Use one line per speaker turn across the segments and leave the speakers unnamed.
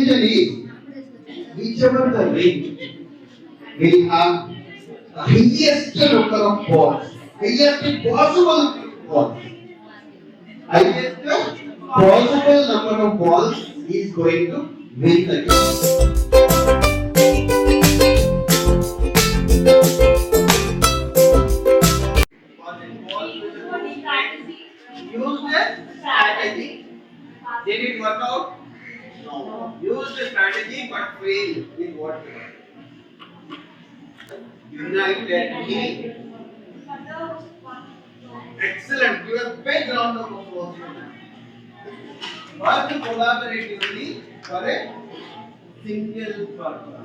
condition is whichever the ring will have the highest number of balls, highest possible balls, highest possible number of balls is going to win the game. Use the strategy. Did it work out? No. Use the strategy but fail in what? United team. Excellent. Give a big round of applause. Work collaboratively for a single purpose.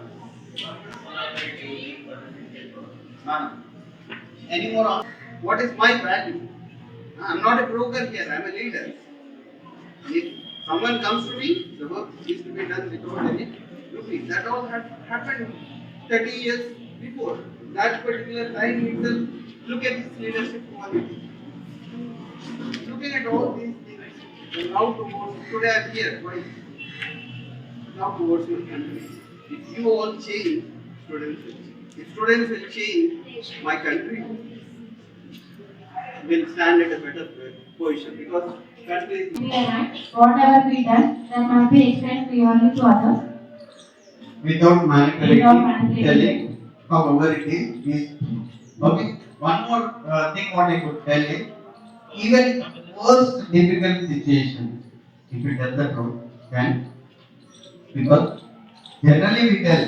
Any more on? What is my value? I'm not a broker here, I'm a leader. If someone comes to me, the work is to be done without any rupee. That all had happened 30 years before. That particular time itself, look at his leadership quality. Looking at all these things, and now today I'm here, why? Now towards your country. If you all change, students will change. If students will change, my country will stand at a better position because country is.
Whatever we done, that must be explained clearly to others.
Without manipulating, telling however it is. Okay. One more thing what I could tell you. Even most difficult situation, if you tell the truth, then because generally we tell,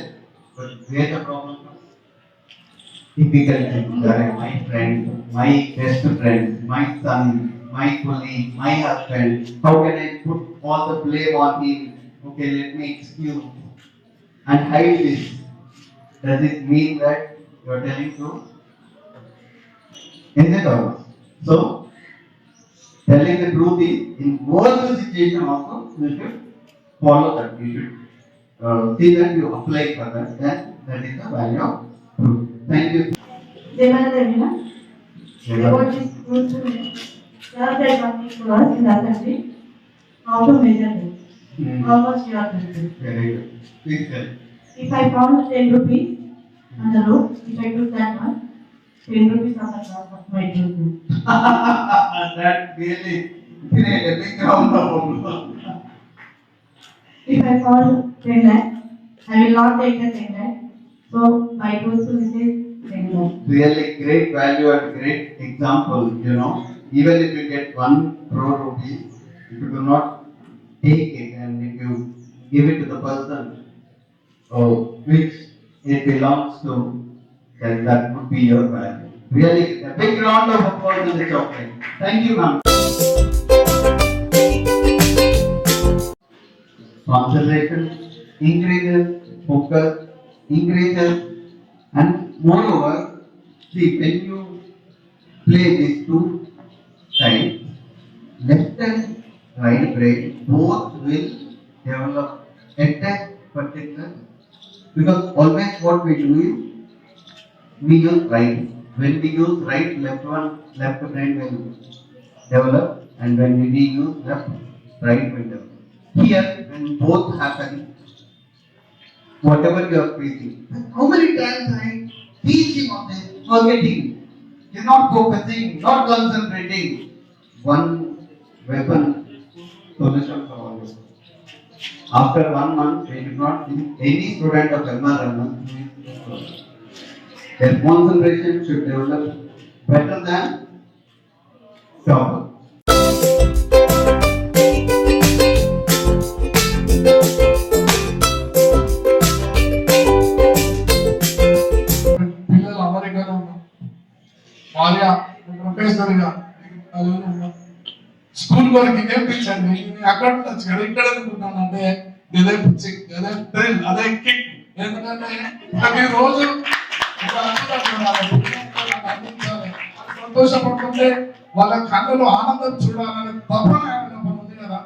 but where the problem comes. Typical things like my friend, my best friend, my son, my colleague, my husband. How can I put all the blame on him? Okay, let me excuse and hide this. Does it mean that you are telling truth? Is it or not? So, telling the truth is in worst situation also you should follow that. You should see that you apply for that. Then that is the value of truth. Thank you.
About this truth, there said one thing to us in the assembly, how to measure it. How much you are doing.
Very good. Please tell.
If I found 10 rupees on the road, if I took that one, 10 rupees on the top of my duty.
That really great. A big round of applause.
If I found 10 lakh, I will not take the 10 lakh. So my truth is 10 lakh.
Really great value and great example, you know. Even if you get 1 crore rupees, if you do not take it and if you give it to the person which it belongs to, then that would be your value. Really, a big round of applause in the chocolate. Thank you, ma'am. Concentration increases, focus increases, and moreover, see, when you play these two sides, left and right brain both will develop at that particular. Because always what we do is we use right. When we use right, left brain will develop, and when we use left, right will develop. Here, when both happen, whatever you are facing, how many times I teach him on this, forgetting, you're not focusing, not concentrating. One weapon solution for all this. After 1 month, we did not see any student of MRM. Their concentration should develop better than topper.
పిల్లలు అమెరికాలో ఉన్నాం, భార్య ప్రొఫెసర్గా school వరకు నేర్పించండి. నేను అక్కడ ఉండొచ్చు కదా, ఇక్కడ అనుకుంటానంటే ఇదే పిచ్చి, అదే థ్రిల్, అదే కిక్. ఎందుకంటే ప్రతిరోజు అందించాలి, సంతోషపడుతుంటే వాళ్ళ కళ్ళలో ఆనందం చూడాలని తపన ఉంది కదా.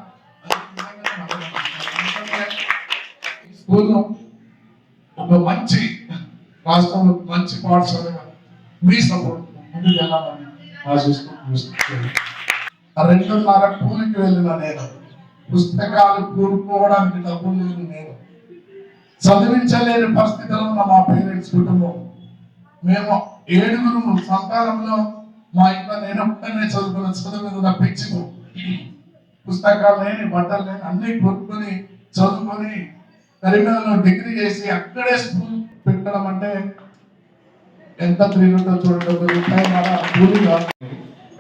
స్కూల్లో ఒక మంచి రాష్ట్రంలో మంచి పాఠశాల మీ సపోర్ట్ ముందు జనాలని ఆశిస్తూ 2.5 పూనికి వెళ్ళిన నేను పుస్తకాలు కూరుకోవడానికి డబ్బులు లేదు. నేను చదివించలేని పరిస్థితిలో ఉన్న మా పేరెంట్స్ కుటుంబం. మేము 7 సంతానంలో మా ఇంట్లో నేను ఒక్కనే చదువుకున్న చదువు మీద తప్పించి పుస్తకాలు లేని బట్టలు లేని అన్ని కొనుక్కొని చదువుకొని కరీంనగర్లో డిగ్రీ చేసి అక్కడే స్కూల్ పెట్టడం అంటే ఎంత త్రీలుంటో చూడండి. ఒక రూపాయి మన కూలీగా